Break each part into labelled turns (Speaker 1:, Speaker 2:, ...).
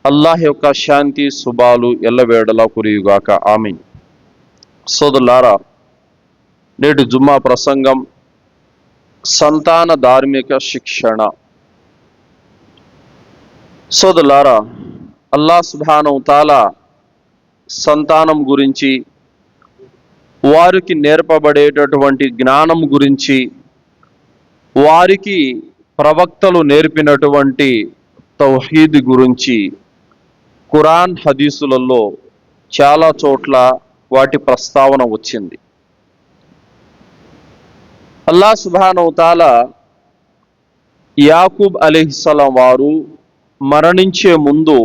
Speaker 1: అల్లాహ్ యొక్క శాంతి శుభాలు ఎల్లవేళలా కురియుగాక. ఆమీన్. సోదరులారా, నేటి జుమ్మా ప్రసంగం సంతాన ధార్మిక శిక్షణ. సోదరులారా, అల్లాహ్ సుబ్హానహు తాలా సంతానం గురించి, వారికి నేర్పబడేటటువంటి జ్ఞానం గురించి, వారికి ప్రవక్తలు నేర్పినటువంటి తౌహీద్ గురించి ఖురాన్ హదీసులలో చాలా చోట్ల వాటి ప్రస్తావన వచ్చింది. అల్లాహ్ సుబ్హానహు తాలా యాకూబ్ అలైహిస్సలాం వారు మరణించే ముందు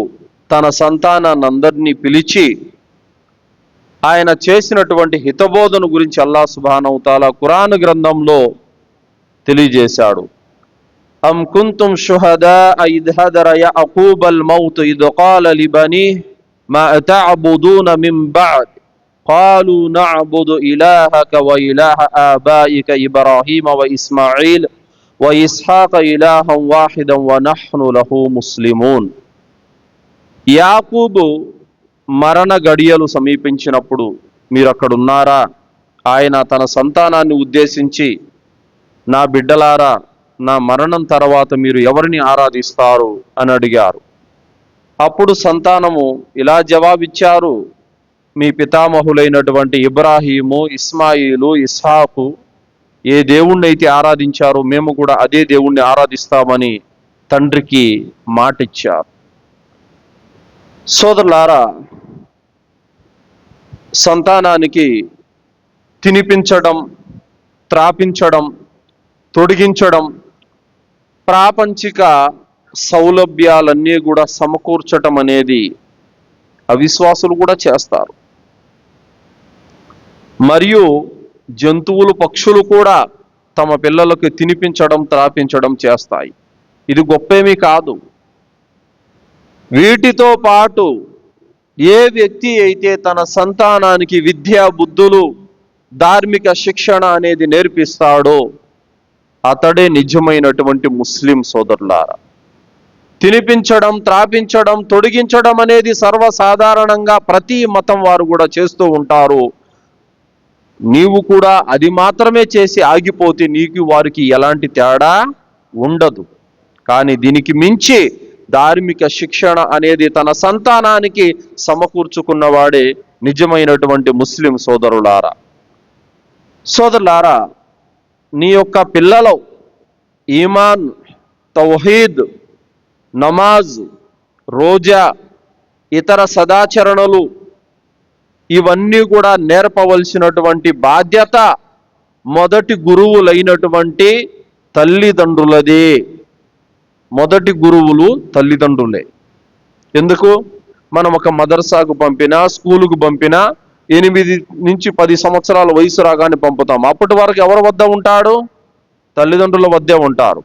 Speaker 1: తన సంతానాన్నందరినీ పిలిచి ఆయన చేసినటువంటి హితబోధన గురించి అల్లాహ్ సుబ్హానహు తాలా ఖురాన్ గ్రంథంలో తెలియజేశాడు. అం కుంతుం షుహదాఅ ఇద్ హదర యాకూబల్ మౌత్ ఇద్ ఖాల లిబనీహి మా తఅబుదూన మిన్ బఅద్ ఖాలూ నఅబుదు ఇలాహక వ ఇలాహ ఆబాయిక ఇబ్రాహీమ వ ఇస్మాఈల్ వ ఇస్హాక ఇలాహం వాహిదం వ నహ్ను లహు ముస్లిమూన్. యాకూబు మరణ గడియలు సమీపించినప్పుడు మీరు అక్కడున్నారా? ఆయన తన సంతానాన్ని ఉద్దేశించి, నా బిడ్డలారా, నా మరణం తర్వాత మీరు ఎవరిని ఆరాధిస్తారు అని అడిగారు. అప్పుడు సంతానము ఇలా జవాబిచ్చారు, మీ పితామహులైనటువంటి ఇబ్రాహీము, ఇస్మాయిలు, ఇస్హాకు ఏ దేవుణ్ణి అయితే ఆరాధించారో మేము కూడా అదే దేవుణ్ణి ఆరాధిస్తామని తండ్రికి మాటిచ్చారు. సోదరులారా, సంతానానికి తినిపించడం, త్రాపించడం, తొడిగించడం, ప్రాపంచిక సౌలభ్యాలన్నీ కూడా సమకూర్చటం అనేది అవిశ్వాసులు కూడా చేస్తారు. మరియు జంతువులు, పక్షులు కూడా తమ పిల్లలకు తినిపించడం, త్రాపించడం చేస్తాయి. ఇది గొప్పేమీ కాదు. వీటితో పాటు ఏ వ్యక్తి అయితే తన సంతానానికి విద్యా బుద్ధులు, ధార్మిక శిక్షణ అనేది నేర్పిస్తాడో అతడే నిజమైనటువంటి ముస్లిం. సోదరులారా, తినిపించడం, త్రాపించడం, తొడిగించడం అనేది సర్వసాధారణంగా ప్రతి మతం వారు కూడా చేస్తూ ఉంటారు. నీవు కూడా అది మాత్రమే చేసి ఆగిపోతే నీకు వారికి ఎలాంటి తేడా ఉండదు. కానీ దీనికి మించి ధార్మిక శిక్షణ అనేది తన సంతానానికి సమకూర్చుకున్నవాడే నిజమైనటువంటి ముస్లిం. సోదరులారా, నీ యొక్క పిల్లలు ఈమాన్, తౌహీద్, నమాజ్, రోజా, ఇతర సదాచరణలు ఇవన్నీ కూడా నేర్పవలసినటువంటి బాధ్యత మొదటి గురువులైనటువంటి తల్లిదండ్రులదే. మొదటి గురువులు తల్లిదండ్రులే. ఎందుకు? మనం ఒక మదర్సాకు పంపినా, స్కూలుకు పంపినా 8 నుంచి 10 సంవత్సరాల వయసు రాగానే పంపుతాం. అప్పటి వరకు ఎవరి వద్ద ఉంటాడు? తల్లిదండ్రుల వద్దే ఉంటారు.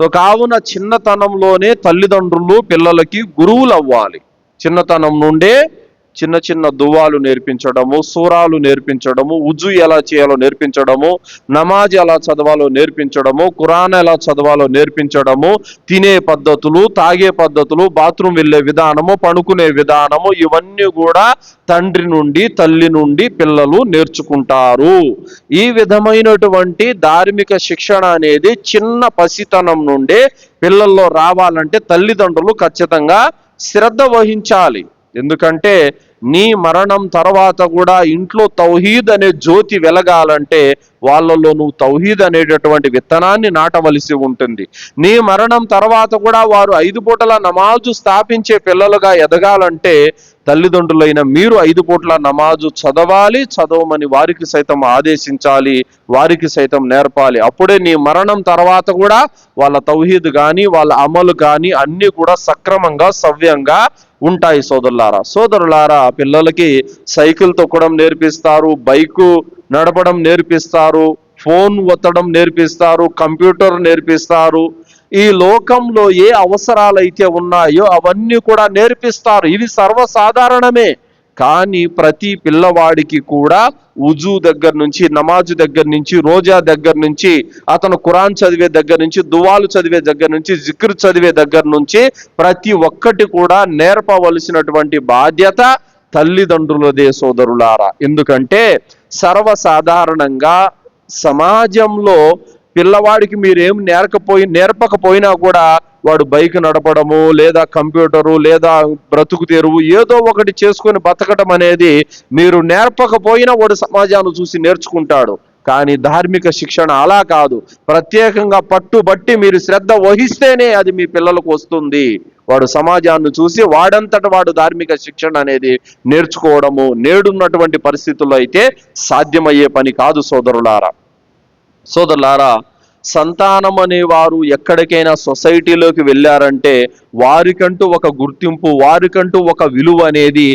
Speaker 1: సో కావున చిన్నతనంలోనే తల్లిదండ్రులు పిల్లలకి గురువులు అవ్వాలి. చిన్నతనం నుండే చిన్న చిన్న దువాలు నేర్పించడము, సూరాలు నేర్పించడము, ఉజు ఎలా చేయాలో నేర్పించడము, నమాజ్ ఎలా చదవాలో నేర్పించడము, ఖురాన్ ఎలా చదవాలో నేర్పించడము, తినే పద్ధతులు, తాగే పద్ధతులు, బాత్రూమ్ వెళ్ళే విధానము, పడుకునే విధానము, ఇవన్నీ కూడా తండ్రి నుండి, తల్లి నుండి పిల్లలు నేర్చుకుంటారు. ఈ విధమైనటువంటి ధార్మిక శిక్షణ అనేది చిన్న పసితనం నుండే పిల్లల్లో రావాలంటే తల్లిదండ్రులు ఖచ్చితంగా శ్రద్ధ వహించాలి. ఎందుకంటే నీ మరణం తర్వాత కూడా ఇంట్లో తౌహీద్ అనే జ్యోతి వెలగాలంటే వాళ్ళలో నువ్వు తౌహీద్ అనేటటువంటి విత్తనాన్ని నాటవలసి ఉంటుంది. నీ మరణం తర్వాత కూడా వారు 5 పూటల నమాజు స్థాపించే పిల్లలుగా ఎదగాలంటే తల్లిదండ్రులైన మీరు 5 పూట్ల నమాజు చదవమని వారికి సైతం ఆదేశించాలి, వారికి సైతం నేర్పాలి. అప్పుడే నీ మరణం తర్వాత కూడా వాళ్ళ తౌహీద్ కానీ, వాళ్ళ అమలు కానీ అన్నీ కూడా సక్రమంగా, సవ్యంగా ఉంటాయి. సోదరులారా, పిల్లలకి సైకిల్ తొక్కడం నేర్పిస్తారు, బైకు నడపడం నేర్పిస్తారు, ఫోన్ ఒత్తడం నేర్పిస్తారు, కంప్యూటర్ నేర్పిస్తారు. ఈ లోకంలో ఏ అవసరాలైతే ఉన్నాయో అవన్నీ కూడా నేర్పిస్తారు. ఇవి సర్వసాధారణమే. కానీ ప్రతి పిల్లవాడికి కూడా ఉజు దగ్గర నుంచి, నమాజు దగ్గర నుంచి, రోజా దగ్గర నుంచి, అతను ఖురాన్ చదివే దగ్గర నుంచి, దువాలు చదివే దగ్గర నుంచి, జిక్ర్ చదివే దగ్గర నుంచి ప్రతి ఒక్కటి కూడా నేర్పవలసినటువంటి బాధ్యత తల్లిదండ్రులదే సోదరులారా. ఎందుకంటే సర్వసాధారణంగా సమాజంలో పిల్లవాడికి మీరేం నేర్పకపోయినా కూడా వాడు బైక్ నడపడము, లేదా కంప్యూటరు, లేదా బ్రతుకు తెరువు ఏదో ఒకటి చేసుకొని బతకడం అనేది మీరు నేర్పకపోయినా వాడు సమాజాన్ని చూసి నేర్చుకుంటాడు. కానీ ధార్మిక శిక్షణ అలా కాదు. ప్రత్యేకంగా పట్టుబట్టి మీరు శ్రద్ధ వహిస్తేనే అది మీ పిల్లలకు వస్తుంది. వాడు సమాజాన్ని చూసి వాడంతట వాడు ధార్మిక శిక్షణ అనేది నేర్చుకోవడము నేడున్నటువంటి పరిస్థితుల్లో అయితే సాధ్యమయ్యే పని కాదు సోదరులారా. సంతానం అనేవారు ఎక్కడికైనా సొసైటీలోకి వెళ్ళారంటే వారికంటూ ఒక గుర్తింపు, వారికంటూ ఒక విలువ అనేది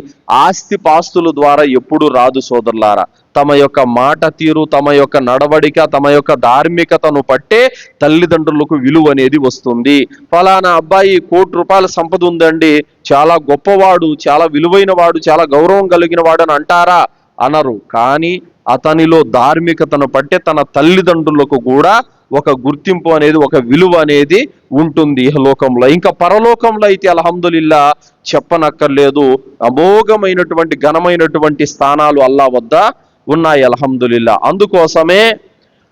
Speaker 1: ఆస్తి పాస్తుల ద్వారా ఎప్పుడు రాదు సోదరులారా. తమ యొక్క మాట తీరు, తమ యొక్క నడవడిక, తమ యొక్క ధార్మికతను పట్టే తల్లిదండ్రులకు విలువ అనేది వస్తుంది. ఫలానా అబ్బాయి ₹1,00,00,000 సంపద ఉందండి, చాలా గొప్పవాడు, చాలా విలువైన వాడు, చాలా గౌరవం కలిగిన వాడు అని అంటారా? అనరు. కానీ అతనిలో ధార్మికతను పట్టే తన తల్లిదండ్రులకు కూడా ఒక గుర్తింపు అనేది, ఒక విలువ అనేది ఉంటుంది ఇహలోకంలో. ఇంకా పరలోకంలో అయితే అల్హమ్దులిల్లా చెప్పనక్కర్లేదు. అమోఘమైనటువంటి ఘనమైనటువంటి స్థానాలు అల్లా వద్ద ఉన్నాయి అల్హమ్దులిల్లా. అందుకోసమే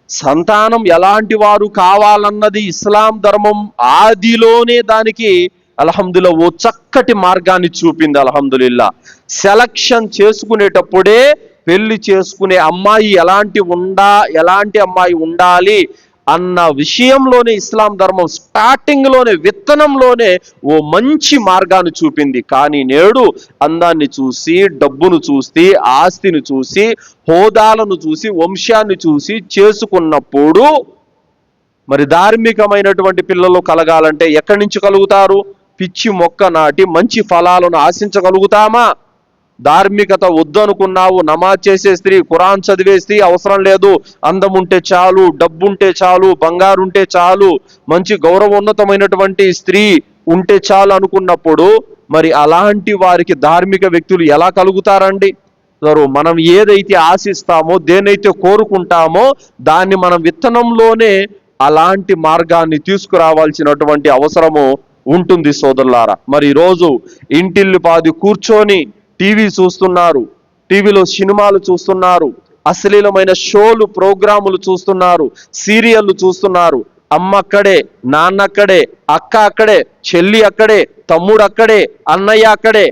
Speaker 1: సంతానం ఎలాంటి వారు కావాలన్నది ఇస్లాం ధర్మం ఆదిలోనే దానికి అల్హమ్దుల్లా ఓ చక్కటి మార్గాన్ని చూపింది అల్హమ్దులిల్లా. సెలక్షన్ చేసుకునేటప్పుడే పెళ్లి చేసుకునే అమ్మాయి ఎలాంటి అమ్మాయి ఉండాలి అన్న విషయంలోనే ఇస్లాం ధర్మం స్టార్టింగ్లోనే, విత్తనంలోనే ఓ మంచి మార్గాన్ని చూపింది. కానీ నేడు అందాన్ని చూసి, డబ్బును చూసి, ఆస్తిని చూసి, హోదాలను చూసి, వంశాన్ని చూసి చేసుకున్నప్పుడు మరి ధార్మికమైనటువంటి పిల్లలు కలగాలంటే ఎక్కడి నుంచి కలుగుతారు? పిచ్చి మొక్క నాటి మంచి ఫలాలను ఆశించగలుగుతామా? ధార్మికత వద్దనుకున్నావు, నమాజ్ చేసే స్త్రీ, ఖురాన్ చదివే స్త్రీ అవసరం లేదు, అందం ఉంటే చాలు, డబ్బు ఉంటే చాలు, బంగారు ఉంటే చాలు, మంచి గౌరవోన్నతమైనటువంటి స్త్రీ ఉంటే చాలు అనుకున్నప్పుడు మరి అలాంటి వారికి ధార్మిక వ్యక్తులు ఎలా కలుగుతారండి? మనం ఏదైతే ఆశిస్తామో, దేనైతే కోరుకుంటామో దాన్ని మనం విత్తనంలోనే అలాంటి మార్గాన్ని తీసుకురావాల్సినటువంటి అవసరము ఉంటుంది సోదరులారా. మరి ఈరోజు ఇంటిల్లిపాది కూర్చొని టీవీ చూస్తున్నారు, టీవీలో సినిమాలు చూస్తున్నారు, అశ్లీలమైన షోలు, ప్రోగ్రాములు చూస్తున్నారు, సీరియళ్ళు చూస్తున్నారు. అమ్మ అక్కడే, నాన్న అక్కడే, అక్క అక్కడే, చెల్లి అక్కడే, తమ్ముడు అక్కడే, అన్నయ్య అక్కడే.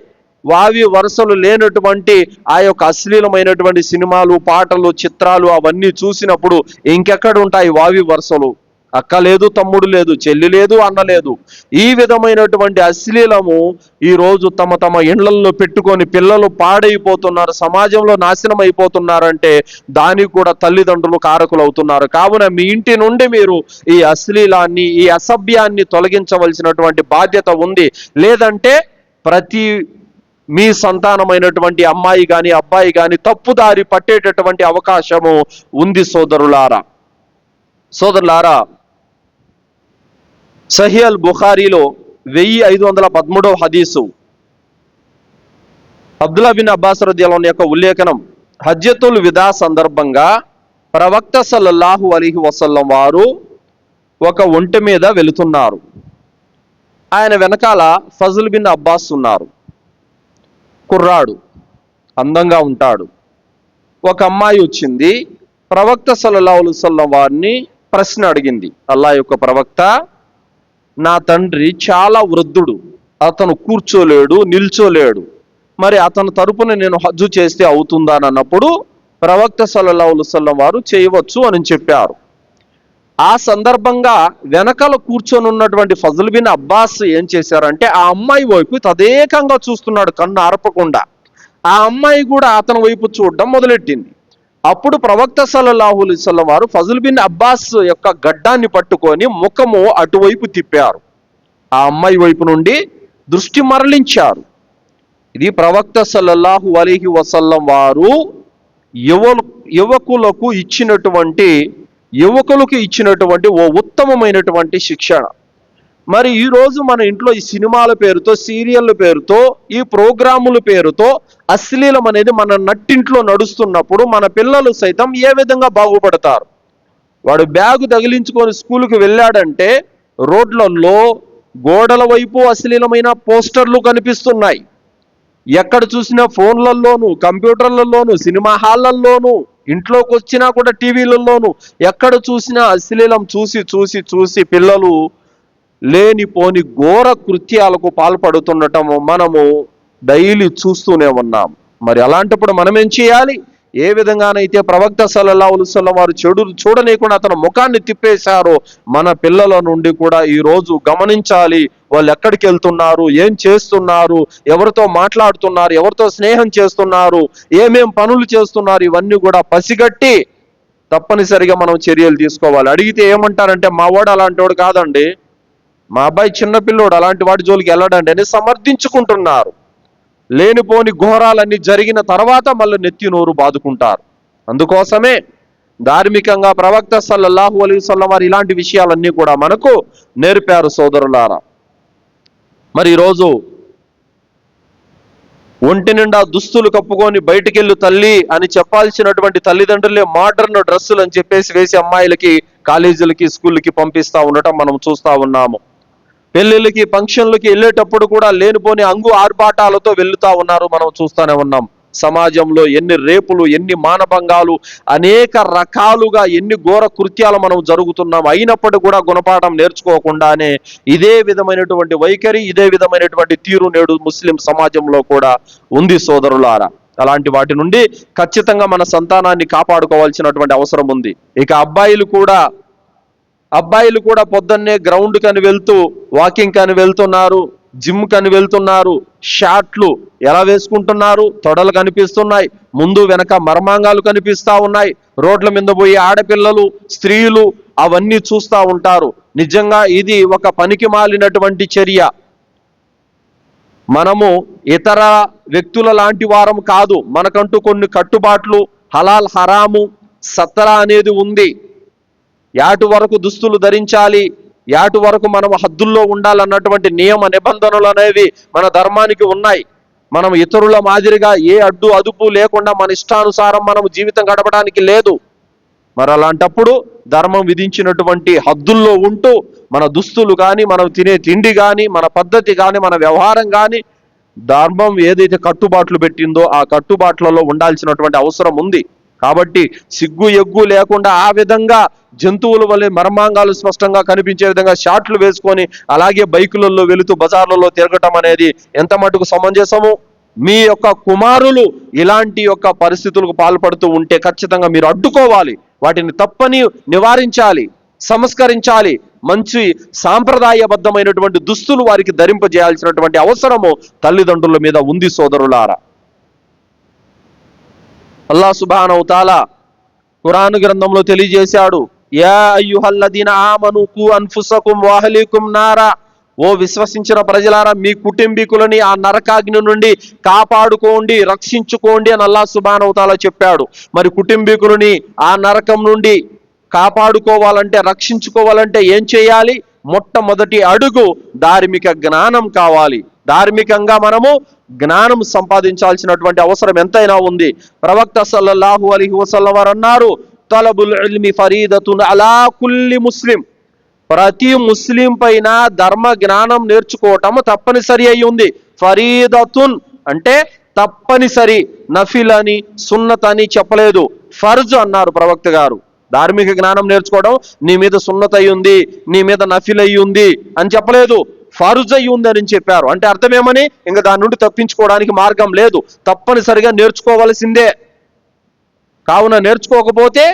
Speaker 1: వావి వరుసలు లేనటువంటి ఆ యొక్క అశ్లీలమైనటువంటి సినిమాలు, పాటలు, చిత్రాలు అవన్నీ చూసినప్పుడు ఇంకెక్కడ ఉంటాయి వావి వరుసలు? అక్క లేదు, తమ్ముడు లేదు, చెల్లి లేదు, అన్న లేదు. ఈ విధమైనటువంటి అశ్లీలము ఈరోజు తమ ఇండ్లల్లో పెట్టుకొని పిల్లలు పాడైపోతున్నారు, సమాజంలో నాశనం అయిపోతున్నారంటే దానికి కూడా తల్లిదండ్రులు కారకులు అవుతున్నారు. కావున మీ ఇంటి నుండి మీరు ఈ అశ్లీలాన్ని, ఈ అసభ్యాన్ని తొలగించవలసినటువంటి బాధ్యత ఉంది. లేదంటే ప్రతి మీ సంతానమైనటువంటి అమ్మాయి కానీ అబ్బాయి కానీ తప్పుదారి పట్టేటటువంటి అవకాశము ఉంది సోదరులారా. సహీహ్ బుఖారీలో 1513వ హదీసు అబ్దుల్లా బిన్ అబ్బాస్ రదియల్లాహు అన్హు యొక్క ఉల్లేఖనం. హజ్జతుల్ విదా సందర్భంగా ప్రవక్త సల్లల్లాహు అలైహి వసల్లం వారు ఒక ఒంటె మీద వెళుతున్నారు. ఆయన వెనకాల ఫజల్ బిన్ అబ్బాస్ ఉన్నారు. కుర్రాడు, అందంగా ఉంటాడు. ఒక అమ్మాయి వచ్చింది, ప్రవక్త సల్లల్లాహు అలైహి వసల్లం వారిని ప్రశ్న అడిగింది. అల్లా యొక్క ప్రవక్త, నా తండ్రి చాలా వృద్ధుడు, అతను కూర్చోలేడు, నిల్చోలేడు, మరి అతని తరపున నేను హజ్జు చేస్తే అవుతుందా అని అన్నప్పుడు ప్రవక్త సల్లల్లాహు అలైహి వసల్లం వారు చేయవచ్చు అని చెప్పారు. ఆ సందర్భంగా వెనకాల కూర్చొని ఉన్నటువంటి ఫజల్ బిన్ అబ్బాస్ ఏం చేశారంటే ఆ అమ్మాయి వైపు తదేకంగా చూస్తున్నాడు, కన్ను ఆర్పకుండా. ఆ అమ్మాయి కూడా అతని వైపు చూడడం మొదలెట్టింది. అప్పుడు ప్రవక్త సల్లల్లాహు అలైహి వసల్లం వారు ఫజల్ బిన్ అబ్బాస్ యొక్క గడ్డాన్ని పట్టుకొని ముఖము అటువైపు తిప్పారు. ఆ అమ్మాయి వైపు నుండి దృష్టి మరలించారు. ఇది ప్రవక్త సల్లల్లాహు అలైహి వసల్లం వారు యువకులకు ఇచ్చినటువంటి ఓ ఉత్తమమైనటువంటి శిక్షణ. మరి ఈరోజు మన ఇంట్లో ఈ సినిమాల పేరుతో, సీరియళ్ళ పేరుతో, ఈ ప్రోగ్రాముల పేరుతో అశ్లీలం అనేది మన నట్టింట్లో నడుస్తున్నప్పుడు మన పిల్లలు సైతం ఏ విధంగా బాగుపడతారు? వాడు బ్యాగు తగిలించుకొని స్కూల్కి వెళ్ళాడంటే రోడ్లలో గోడల వైపు అశ్లీలమైన పోస్టర్లు కనిపిస్తున్నాయి. ఎక్కడ చూసినా ఫోన్లలోను, కంప్యూటర్లలోను, సినిమా హాళ్లలోను, ఇంట్లోకి వచ్చినా కూడా టీవీలలోను ఎక్కడ చూసినా అశ్లీలం చూసి చూసి చూసి పిల్లలు లేనిపోని ఘోర కృత్యాలకు పాల్పడుతుండటము మనము డైలీ చూస్తూనే ఉన్నాం. మరి అలాంటప్పుడు మనం ఏం చేయాలి? ఏ విధంగానైతే ప్రవక్త సల్లల్లాహు అలైహి వసల్లం వారు చెడు చూడనీయకుండా అతను ముఖాన్ని తిప్పేశారో, మన పిల్లల నుండి కూడా ఈరోజు గమనించాలి. వాళ్ళు ఎక్కడికి వెళ్తున్నారు, ఏం చేస్తున్నారు, ఎవరితో మాట్లాడుతున్నారు, ఎవరితో స్నేహం చేస్తున్నారు, ఏమేం పనులు చేస్తున్నారు, ఇవన్నీ కూడా పసిగట్టి తప్పనిసరిగా మనం చర్యలు తీసుకోవాలి. అడిగితే ఏమంటారంటే, మా వాడు అలాంటి వాడు కాదండి, మా అబ్బాయి చిన్నపిల్లోడు, అలాంటి వాడి జోలికి వెళ్ళడండి అని సమర్థించుకుంటున్నారు. లేనిపోని ఘోరాలన్నీ జరిగిన తర్వాత మళ్ళీ నెత్తి నోరు బాదుకుంటారు. అందుకోసమే ధార్మికంగా ప్రవక్త సల్లల్లాహు అలైహి వసల్లం వారు ఇలాంటి విషయాలన్నీ కూడా మనకు నేర్పారు సోదరులారా. మరి ఈరోజు ఒంటి నిండా దుస్తులు కప్పుకొని బయటికెళ్ళు తల్లి అని చెప్పాల్సినటువంటి తల్లిదండ్రులే మోడర్న్ డ్రెస్సులు అని చెప్పేసి వేసి అమ్మాయిలకి కాలేజీలకి, స్కూళ్ళకి పంపిస్తా ఉండటం మనం చూస్తా ఉన్నాము. పెళ్లిళ్ళకి, ఫంక్షన్లకి వెళ్ళేటప్పుడు కూడా లేనిపోని అంగు ఆర్భాటాలతో వెళ్తా ఉన్నారు, మనం చూస్తూనే ఉన్నాం. సమాజంలో ఎన్ని రేపులు, ఎన్ని మానభంగాలు, అనేక రకాలుగా ఎన్ని ఘోర కృత్యాలు మనం జరుగుతున్నాం. అయినప్పటికీ కూడా గుణపాఠం నేర్చుకోకుండానే ఇదే విధమైనటువంటి వైఖరి, ఇదే విధమైనటువంటి తీరు నేడు ముస్లిం సమాజంలో కూడా ఉంది సోదరులారా. అలాంటి వాటి నుండి ఖచ్చితంగా మన సంతానాన్ని కాపాడుకోవాల్సినటువంటి అవసరం ఉంది. ఇక అబ్బాయిలు కూడా పొద్దున్నే గ్రౌండ్ కని వెళ్తూ, వాకింగ్ కని వెళ్తున్నారు, జిమ్ కని వెళ్తున్నారు. షార్ట్లు ఎలా వేసుకుంటున్నారు? తొడలు కనిపిస్తున్నాయి, ముందు వెనక మర్మాంగాలు కనిపిస్తా ఉన్నాయి. రోడ్ల మీద పోయి ఆడపిల్లలు, స్త్రీలు అవన్నీ చూస్తూ ఉంటారు. నిజంగా ఇది ఒక పనికి మాలినటువంటి చర్య. మనము ఇతర వ్యక్తుల లాంటి వారం కాదు. మనకంటూ కొన్ని కట్టుబాట్లు, హలాల్ హరాము, సత్తరా అనేది ఉంది. యాటు వరకు దుస్తులు ధరించాలి, యాటు వరకు మనం హద్దుల్లో ఉండాలన్నటువంటి నియమ నిబంధనలు అనేవి మన ధర్మానికి ఉన్నాయి. మనం ఇతరుల మాదిరిగా ఏ అడ్డు అదుపు లేకుండా మన ఇష్టానుసారం మనం జీవితం గడపడానికి లేదు. మరి అలాంటప్పుడు ధర్మం విధించినటువంటి హద్దుల్లో ఉంటూ మన దుస్తులు కానీ, మనం తినే తిండి కానీ, మన పద్ధతి కానీ, మన వ్యవహారం కానీ ధర్మం ఏదైతే కట్టుబాట్లు పెట్టిందో ఆ కట్టుబాట్లలో ఉండాల్సినటువంటి అవసరం ఉంది. కాబట్టి సిగ్గు ఎగ్గు లేకుండా ఆ విధంగా జంతువుల వల్లే మర్మాంగాలు స్పష్టంగా కనిపించే విధంగా షార్ట్లు వేసుకొని అలాగే బైకులలో వెళుతూ బజార్లలో తిరగటం అనేది ఎంత మటుకు సమంజసము? మీ యొక్క కుమారులు ఇలాంటి యొక్క పరిస్థితులకు పాల్పడుతూ ఉంటే ఖచ్చితంగా మీరు అడ్డుకోవాలి, వాటిని తప్పని నివారించాలి, సంస్కరించాలి. మంచి సాంప్రదాయబద్ధమైనటువంటి దుస్తులు వారికి ధరింపజేయాల్సినటువంటి అవసరము తల్లిదండ్రుల మీద ఉంది సోదరులారా. అల్లాహ్ సుబ్హానహు తఆలా ఖురాన్ గ్రంథంలో తెలియజేశాడు, యా అయ్యుహల్లదీన ఆమను కు అన్ఫుసకుం వఅహ్లీకుం నారా, ఓ విశ్వసించిన ప్రజలారా మీ కుటుంబీకులని ఆ నరకాగ్ని నుండి కాపాడుకోండి, రక్షించుకోండి అని అల్లాహ్ సుబ్హానహు తఆలా చెప్పాడు. మరి కుటుంబీకులని ఆ నరకం నుండి కాపాడుకోవాలంటే, రక్షించుకోవాలంటే ఏం చేయాలి? మొట్టమొదటి అడుగు ధార్మిక జ్ఞానం కావాలి. ధార్మికంగా మనము జ్ఞానం సంపాదించాల్సినటువంటి అవసరం ఎంతైనా ఉంది. ప్రవక్త సల్లల్లాహు అలైహి వసల్లం వారు అన్నారు, తలబుల్ ఇల్మి ఫరీదతున్ అలా కుల్లి ముస్లిం, ప్రతి ముస్లిం పైన ధర్మ జ్ఞానం నేర్చుకోవటం తప్పనిసరి అయి ఉంది. ఫరీదతున్ అంటే తప్పనిసరి, నఫిల్ అని సున్నత్ అని చెప్పలేదు, ఫర్జ్ అన్నారు ప్రవక్త గారు. ధార్మిక జ్ఞానం నేర్చుకోవడం నీ మీద సున్నత్ అయి ఉంది, నీ మీద నఫిల్ అయి ఉంది అని చెప్పలేదు, ఫర్జ్ అయి ఉంది అని చెప్పారు. అంటే అర్థమేమని? ఇంకా దాని నుండి తప్పించుకోవడానికి మార్గం లేదు, తప్పనిసరిగా నేర్చుకోవలసిందే. కావున నేర్చుకోకపోతే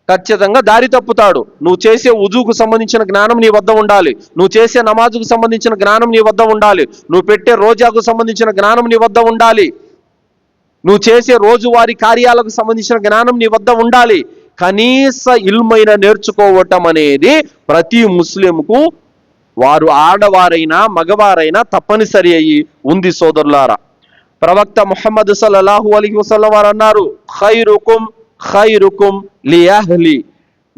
Speaker 1: ఖచ్చితంగా దారి తప్పుతాడు. నువ్వు చేసే ఉజుకు సంబంధించిన జ్ఞానం నీ వద్ద ఉండాలి, నువ్వు చేసే నమాజుకు సంబంధించిన జ్ఞానం నీ వద్ద ఉండాలి, నువ్వు పెట్టే రోజాకు సంబంధించిన జ్ఞానం నీ వద్ద ఉండాలి, నువ్వు చేసే రోజువారీ కార్యాలకు సంబంధించిన జ్ఞానం నీ వద్ద ఉండాలి. కనీస ఇల్మైన నేర్చుకోవటం అనేది ప్రతి ముస్లింకు, వారు ఆడవారైనా మగవారైనా తప్పనిసరి అయి ఉంది సోదరులారా. ప్రవక్త ముహమ్మద్ సల్లల్లాహు అలైహి వసల్లం వారు అన్నారు, ఖైరుకుం ఖైరుకుం లిఅహ్లి,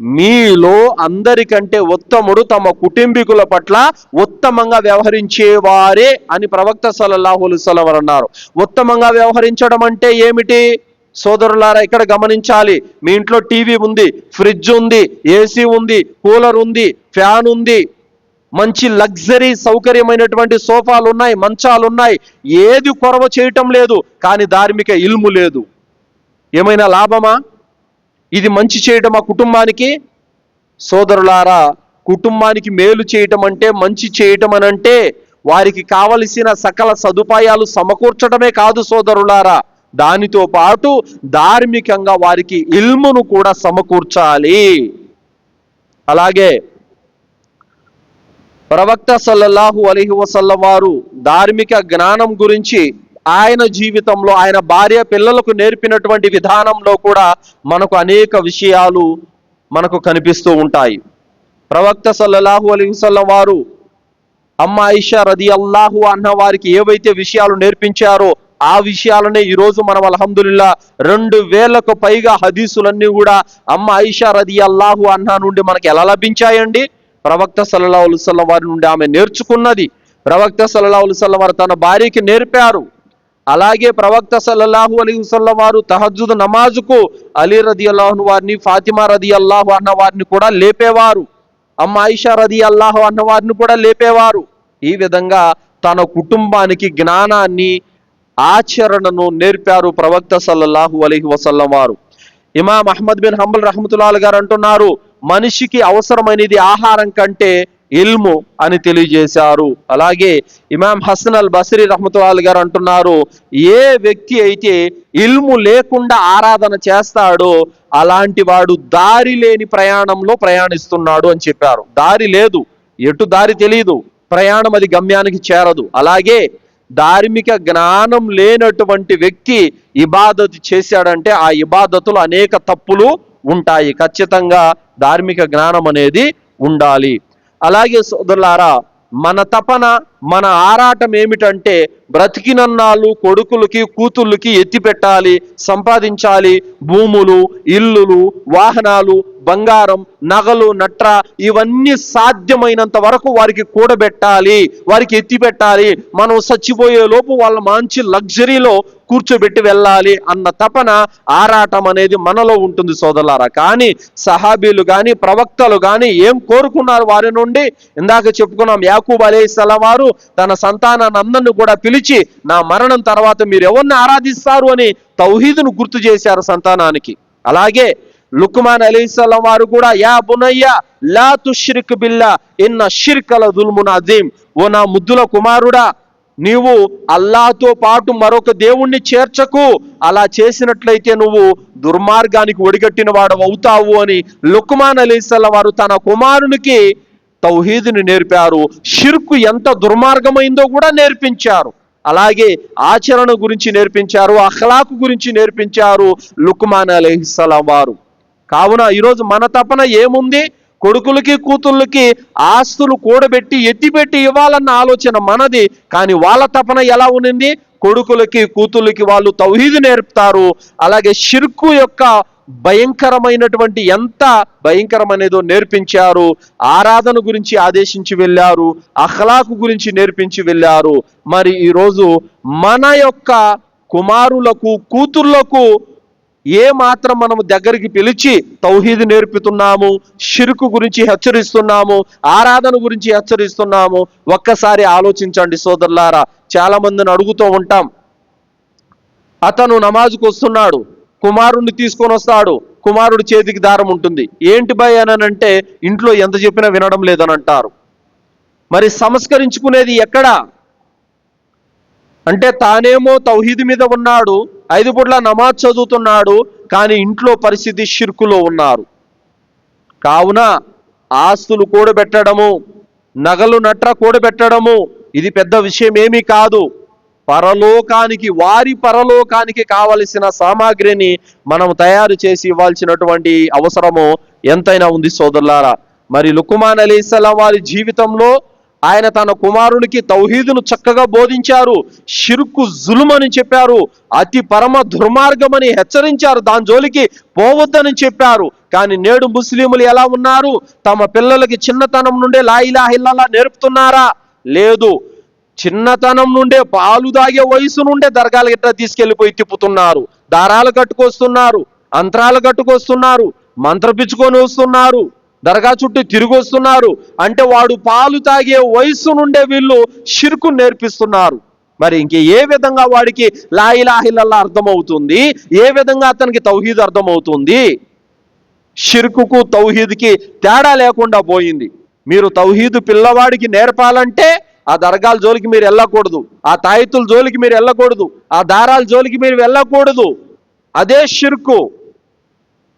Speaker 1: మీలో అందరికంటే ఉత్తముడు తమ కుటుంబీకుల పట్ల ఉత్తమంగా వ్యవహరించేవారే అని ప్రవక్త సల్లల్లాహు అలైహి వసల్లం అన్నారు. ఉత్తమంగా వ్యవహరించడం అంటే ఏమిటి సోదరులారా? ఇక్కడ గమనించాలి. మీ ఇంట్లో టీవీ ఉంది, ఫ్రిడ్జ్ ఉంది, ఏసీ ఉంది, కూలర్ ఉంది, ఫ్యాన్ ఉంది, మంచి లగ్జరీ సౌకర్యమైనటువంటి సోఫాలు ఉన్నాయి, మంచాలు ఉన్నాయి, ఏది కొరవ చేయటం లేదు, కానీ ధార్మిక ఇల్ము లేదు. ఏమైనా లాభమా? ఇది మంచి చేయటం ఆ కుటుంబానికి? సోదరులారా, కుటుంబానికి మేలు చేయటం అంటే, మంచి చేయటం అని అంటే వారికి కావలసిన సకల సదుపాయాలు సమకూర్చడమే కాదు సోదరులారా, దానితో పాటు ధార్మికంగా వారికి ఇల్మును కూడా సమకూర్చాలి. అలాగే ప్రవక్త సల్లల్లాహు అలైహి వసల్లం వారు ధార్మిక జ్ఞానం గురించి ఆయన జీవితంలో ఆయన భార్య పిల్లలకు నేర్పినటువంటి విధానంలో కూడా మనకు అనేక విషయాలు మనకు కనిపిస్తూ ఉంటాయి. ప్రవక్త సల్లల్లాహు అలైహి వసల్లం వారు అమ్మ ఆయిషా రదియల్లాహు అన్హా వారికి ఏవైతే విషయాలు నేర్పించారో ఆ విషయాలనే ఈరోజు మనం అల్హమ్దులిల్లా 2000కు పైగా హదీసులన్నీ కూడా అమ్మ ఆయిషా రదియల్లాహు అన్హా నుండి మనకి ఎలా లభించాయండి? ప్రవక్త సల్లల్లాహు అలైహి వసల్లం వారి నుండి ఆమె నేర్చుకున్నది. ప్రవక్త సల్లల్లాహు అలైహి వసల్లం వారు తన భార్యకి నేర్పారు. అలాగే ప్రవక్త సల్లల్లాహు అలైహి వసల్లం వారు తహజ్జుద్ నమాజుకు అలీ రదియల్లాహు వారిని, ఫాతిమా రదియల్లాహు అన్హా వారిని కూడా లేపేవారు. అమ్మ ఆయిషా రదియల్లాహు అన్హా వారిని కూడా లేపేవారు. ఈ విధంగా తన కుటుంబానికి జ్ఞానాన్ని, ఆచరణను నేర్పారు ప్రవక్త సల్లల్లాహు అలైహి వసల్లం వారు. ఇమాం అహ్మద్ బిన్ హంబల్ రహ్మతుల్లాహి గారు అంటున్నారు, మనిషికి అవసరమైనది ఆహారం కంటే ఇల్ము అని తెలియజేశారు. అలాగే ఇమాం హసన్ అల్ బసరి రహ్మతుల్లాహి గారు అంటున్నారు, ఏ వ్యక్తి అయితే ఇల్ము లేకుండా ఆరాధన చేస్తాడో అలాంటి వాడు దారి లేని ప్రయాణంలో ప్రయాణిస్తున్నాడు అని చెప్పారు. దారి లేదు, ఎటు దారి తెలియదు, ప్రయాణం అది గమ్యానికి చేరదు. అలాగే ధార్మిక జ్ఞానం లేనటువంటి వ్యక్తి ఇబాదత్ చేశాడంటే ఆ ఇబాదతులు అనేక తప్పులు ఉంటాయి. ఖచ్చితంగా ధార్మిక జ్ఞానం అనేది ఉండాలి. అలాగే సోదరులారా, మన తపన, మన ఆరాటం ఏమిటంటే బ్రతికినన్నాళ్ళు కొడుకులకి, కూతుళ్ళకి ఎత్తి పెట్టాలి, సంపాదించాలి, భూములు, ఇల్లులు, వాహనాలు, బంగారం, నగలు, నట్ర ఇవన్నీ సాధ్యమైనంత వరకు వారికి కూడబెట్టాలి, వారికి ఎత్తి పెట్టాలి. మనం చచ్చిపోయే లోపు వాళ్ళ మంచి లగ్జరీలో కూర్చోబెట్టి వెళ్ళాలి అన్న తపన, ఆరాటం అనేది మనలో ఉంటుంది సోదరులారా. కానీ సహాబీలు కానీ ప్రవక్తలు కానీ ఏం కోరుకున్నారు వారి నుండి? ఇందాక చెప్పుకున్నాం, యాకూబ్ అలైహిస్సలాం వారు తన సంతానాన్ని అందరిని కూడా పిలిచి, నా మరణం తర్వాత మీరు ఎవరిని ఆరాధిస్తారు అని తౌహీదును గుర్తు చేశారు సంతానానికి. అలాగే లుక్మాన్ అలైహిస్సలాం వారు కూడా, యా బునయ్య లా తుష్రిక్ బిల్లా ఇన్న షిర్క లజుల్మున్ అజీమ్, ఓ నా ముద్దుల కుమారుడా, నీవు అల్లాహ్తో పాటు మరొక దేవుణ్ణి చేర్చకు, అలా చేసినట్లయితే నువ్వు దుర్మార్గానికి ఒడిగట్టిన వాడు అవుతావు అని లుక్మాన్ అలైహిస్సలాం వారు తన కుమారునికి తౌహీదుని నేర్పారు. షిర్కు ఎంత దుర్మార్గమైందో కూడా నేర్పించారు. అలాగే ఆచరణ గురించి నేర్పించారు, అఖ్లాకు గురించి నేర్పించారు లుక్మాన్ అలైహిస్సలాం వారు. కావున ఈరోజు మన తపన ఏముంది? కొడుకులకి, కూతుళ్ళకి ఆస్తులు కూడబెట్టి ఎత్తిపెట్టి ఇవ్వాలన్న ఆలోచన మనది. కానీ వాళ్ళ తపన ఎలా ఉన్నింది? కొడుకులకి, కూతుళ్ళకి వాళ్ళు తౌహీద్ నేర్పుతారు. అలాగే షిర్కు యొక్క భయంకరమైనటువంటి ఎంత భయంకరమైనదో నేర్పించారు. ఆరాధన గురించి ఆదేశించి వెళ్ళారు, అఖ్లాకు గురించి నేర్పించి వెళ్ళారు. మరి ఈరోజు మన యొక్క కుమారులకు, కూతుర్లకు ఏ మాత్రం మనము దగ్గరికి పిలిచి తౌహీద్ నేర్పుతున్నాము, షిర్కు గురించి హెచ్చరిస్తున్నాము, ఆరాధన గురించి హెచ్చరిస్తున్నాము? ఒక్కసారి ఆలోచించండి సోదరులారా. చాలా మందిని అడుగుతూ ఉంటాం, అతను నమాజుకు వస్తున్నాడు, కుమారుణ్ణి తీసుకొని వస్తాడు, కుమారుడి చేతికి దారం ఉంటుంది. ఏంటి భయ్ అని అంటే ఇంట్లో ఎంత చెప్పినా వినడం లేదని అంటారు. మరి సంస్కరించుకునేది ఎక్కడా? అంటే తానేమో తౌహీద్ మీద ఉన్నాడు, 5 పూట్ల నమాజ్ చదువుతున్నాడు, కానీ ఇంట్లో పరిస్థితి షిర్కులో ఉన్నారు. కావున ఆస్తులు కూడబెట్టడము, నగలు నట్ర కూడబెట్టడము ఇది పెద్ద విషయం ఏమీ కాదు. పరలోకానికి, వారి పరలోకానికి కావలసిన సామాగ్రిని మనం తయారు చేసి ఇవ్వాల్సినటువంటి అవసరము ఎంతైనా ఉంది సోదరులారా. మరి లుక్మాన్ అలైహిస్సలాం వారి జీవితంలో ఆయన తన కుమారునికి తౌహీదును చక్కగా బోధించారు, షిర్కు జులుమని చెప్పారు, అతి పరమ దుర్మార్గమని హెచ్చరించారు, దాని జోలికి పోవద్దని చెప్పారు. కానీ నేడు ముస్లింలు ఎలా ఉన్నారు? తమ పిల్లలకి చిన్నతనం నుండే లా ఇలాహ ఇల్లల్లాహ్ నేర్పుతున్నారా? లేదు. చిన్నతనం నుండే పాలు దాగే వయసు నుండే దర్గాలు గిట్ట తీసుకెళ్లిపోయి తిప్పుతున్నారు, దారాలు కట్టుకొస్తున్నారు, అంతరాలు కట్టుకొస్తున్నారు, మంత్రపిచ్చుకొని వస్తున్నారు, దర్గా చుట్టూ తిరిగి వస్తున్నారు. అంటే వాడు పాలు తాగే వయసు నుండే వీళ్ళు షిర్కు నేర్పిస్తున్నారు. మరి ఇంక ఏ విధంగా వాడికి లా ఇలాహ ఇల్లల్లాహ్ అర్థమవుతుంది? ఏ విధంగా అతనికి తౌహీద్ అర్థమవుతుంది? షిర్కుకు తౌహీద్కి తేడా లేకుండా పోయింది. మీరు తౌహీద్ పిల్లవాడికి నేర్పాలంటే ఆ దర్గాల జోలికి మీరు వెళ్ళకూడదు, ఆ తాయితుల జోలికి మీరు వెళ్ళకూడదు, ఆ దారాల జోలికి మీరు వెళ్ళకూడదు. అదే షిర్కు.